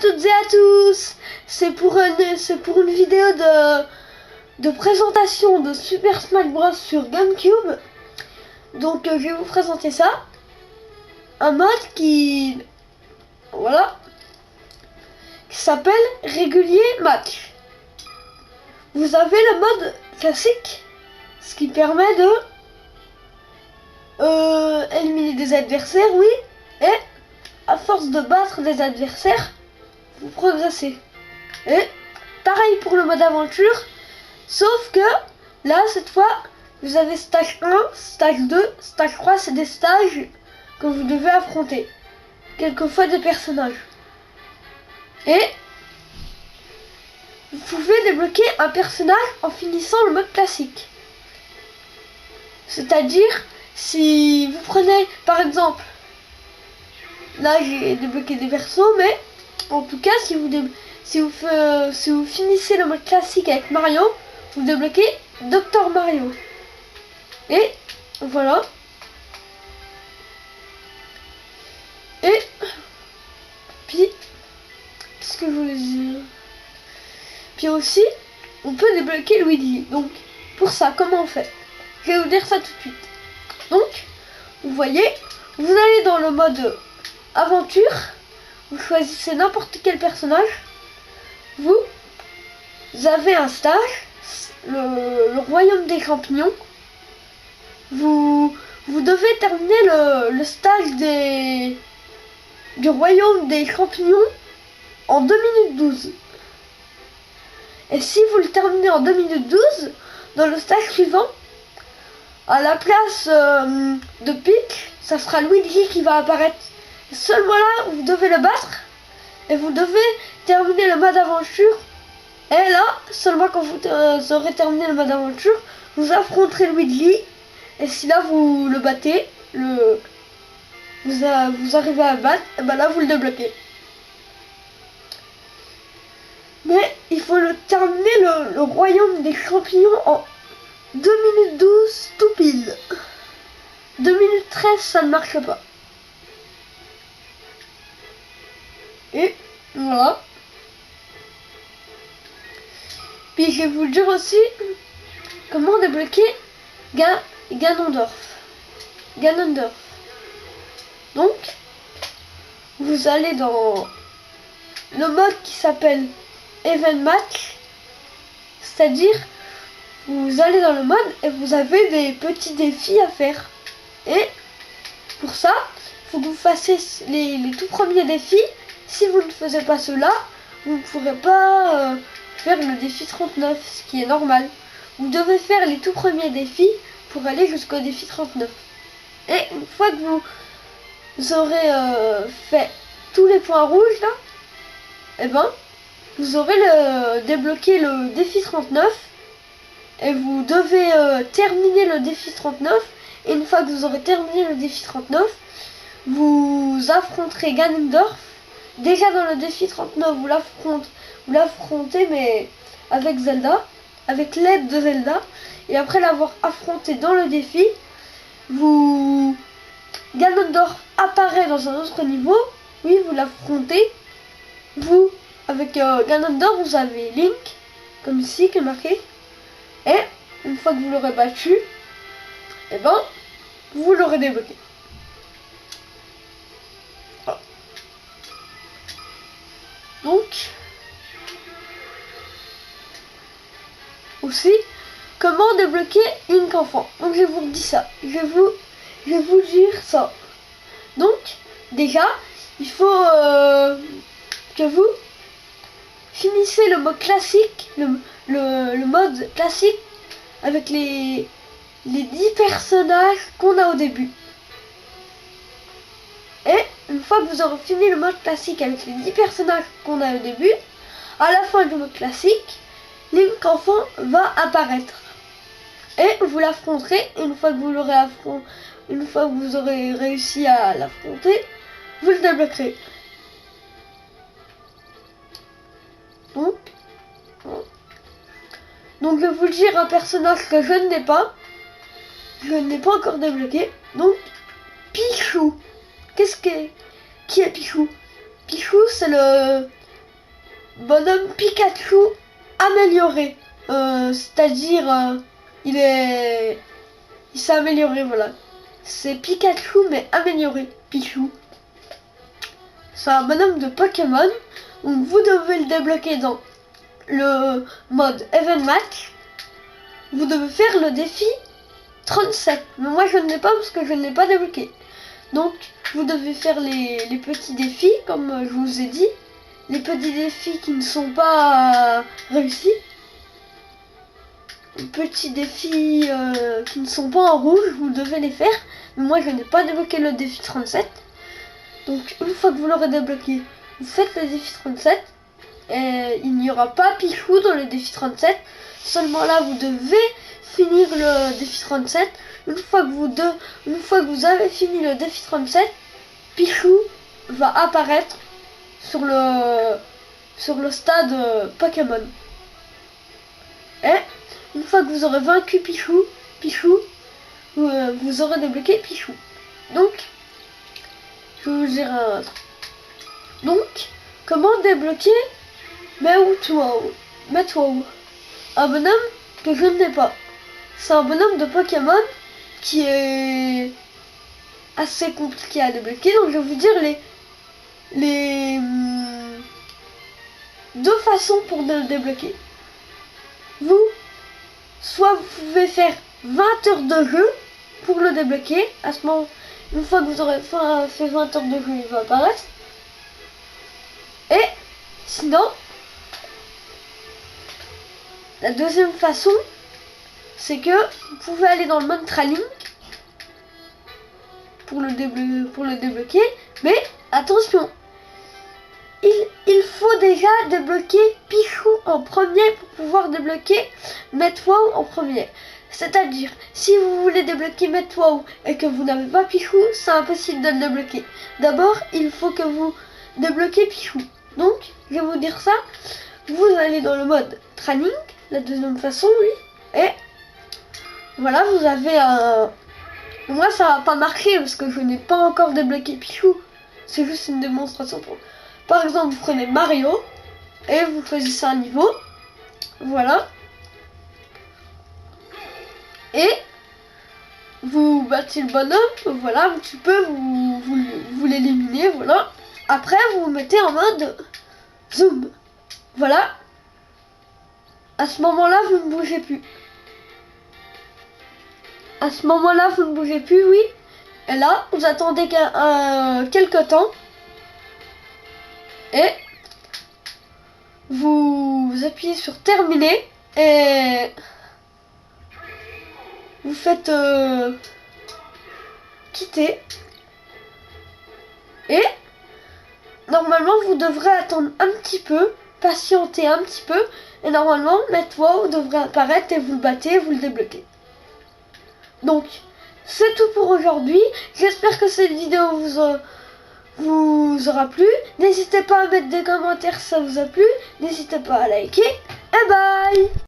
toutes et à tous. C'est pour une vidéo de présentation de Super Smash Bros sur GameCube. Donc je vais vous présenter ça. Un mode qui s'appelle régulier match. Vous avez le mode classique, ce qui permet de éliminer des adversaires, oui, et à force de battre des adversaires, vous progressez. Et pareil pour le mode aventure, sauf que là, cette fois, vous avez stage 1, stage 2, stage 3, c'est des stages que vous devez affronter. Quelquefois des personnages. Et vous pouvez débloquer un personnage en finissant le mode classique. C'est-à-dire, si vous prenez, par exemple, là j'ai débloqué des persos, mais en tout cas, si vous finissez le mode classique avec Mario, vous débloquez Dr Mario. Et voilà. Et puis, qu'est-ce que je voulais dire? Puis aussi, on peut débloquer Luigi. Donc, pour ça, comment on fait? Je vais vous dire ça tout de suite. Donc, vous voyez, vous allez dans le mode aventure, vous choisissez n'importe quel personnage, vous avez un stage, le royaume des champignons, vous devez terminer le stage du royaume des champignons en 2 minutes 12. Et si vous le terminez en 2 minutes 12, dans le stage suivant, à la place de Peach, ça sera Luigi qui va apparaître. Seulement là, vous devez le battre et vous devez terminer le mode aventure. Et là, seulement quand vous aurez terminé le mode aventure, vous affronterez Luigi. Et si là vous le battez, vous arrivez à le battre, et ben là vous le débloquez. Mais il faut terminer le royaume des champignons en 2 minutes 12 tout pile. 2 minutes 13 ça ne marche pas. Et voilà. Puis je vais vous dire aussi comment débloquer Ganondorf. Donc, vous allez dans le mode qui s'appelle Event Match. C'est-à-dire, vous allez dans le mode et vous avez des petits défis à faire. Et pour ça, il faut que vous fassiez les tout premiers défis. Si vous ne faisiez pas cela, vous ne pourrez pas faire le défi 39, ce qui est normal. Vous devez faire les tout premiers défis pour aller jusqu'au défi 39. Et une fois que vous aurez fait tous les points rouges là, et ben vous aurez débloqué le défi 39 et vous devez terminer le défi 39. Et une fois que vous aurez terminé le défi 39, vous affronterez Ganondorf. Déjà dans le défi 39, vous l'affrontez mais avec Zelda, avec l'aide de Zelda. Et après l'avoir affronté dans le défi, Ganondorf apparaît dans un autre niveau. Oui, vous l'affrontez. Vous, avec Ganondorf, vous avez Link, comme ici, qui est marqué. Et une fois que vous l'aurez battu, et ben, vous l'aurez débloqué. Voilà. Donc, aussi, comment débloquer Link enfant. Donc je vous dis ça. Je vais vous dire ça. Donc, déjà, il faut que vous finissez le mode classique, le mode classique avec les 10 personnages qu'on a au début. Et une fois que vous aurez fini le mode classique avec les 10 personnages qu'on a au début, à la fin du mode classique, Link enfant va apparaître. Et vous l'affronterez. Une fois que vous aurez réussi à l'affronter, vous le débloquerez. Donc je vais vous dire un personnage que je n'ai pas. Je n'ai pas encore débloqué. Donc Pichou. Qui est Pichou? Pichou, c'est le bonhomme Pikachu amélioré. C'est-à-dire, il s'est amélioré, voilà. C'est Pikachu mais amélioré, Pichou. C'est un bonhomme de Pokémon. Donc vous devez le débloquer dans le mode Event Match. Vous devez faire le défi 37. Mais moi je ne l'ai pas parce que je ne l'ai pas débloqué. Donc vous devez faire les petits défis comme je vous ai dit. Les petits défis qui ne sont pas réussis. Les petits défis qui ne sont pas en rouge, vous devez les faire. Mais moi je n'ai pas débloqué le défi 37. Donc une fois que vous l'aurez débloqué, vous faites le défi 37. Et il n'y aura pas Pichou dans le défi 37. Seulement là vous devez finir le défi 37. Une fois que vous avez fini le défi 37, Pichou va apparaître sur le stade Pokémon. Et une fois que vous aurez vaincu Pichou, vous aurez débloqué Pichou. Donc, je vais vous dire un autre. Donc, comment débloquer Mewtwo, un bonhomme que je n'ai pas. C'est un bonhomme de Pokémon qui est assez compliqué à débloquer. Donc, je vais vous dire les deux façons pour le débloquer. Soit vous pouvez faire 20 heures de jeu pour le débloquer. À ce moment, une fois que vous aurez fait 20 heures de jeu, il va apparaître. Et sinon, la deuxième façon, c'est que vous pouvez aller dans le mode training pour le débloquer. Mais attention, il faut déjà débloquer Pichou en premier pour pouvoir débloquer Mewtwo en premier. C'est-à-dire, si vous voulez débloquer Mewtwo et que vous n'avez pas Pichou, c'est impossible de le débloquer. D'abord, il faut que vous débloquez Pichou. Donc, je vais vous dire ça. Vous allez dans le mode training, la deuxième façon, oui. Et voilà, vous avez un... Moi, ça va pas marcher parce que je n'ai pas encore débloqué Pichou. C'est juste une démonstration pour... Par exemple, vous prenez Mario et vous choisissez un niveau. Voilà. Et vous battez le bonhomme. Voilà, un petit peu, vous l'éliminez. Voilà. Après, vous vous mettez en mode zoom. Voilà. À ce moment-là, vous ne bougez plus. À ce moment-là, vous ne bougez plus, oui. Et là, vous attendez quelques temps. Et vous appuyez sur terminer et vous faites quitter. Et normalement vous devrez attendre un petit peu, patienter un petit peu, et normalement Mewtwo devrait apparaître et vous le battez, vous le débloquez. Donc c'est tout pour aujourd'hui. J'espère que cette vidéo vous aura plu. N'hésitez pas à mettre des commentaires si ça vous a plu. N'hésitez pas à liker. Et bye!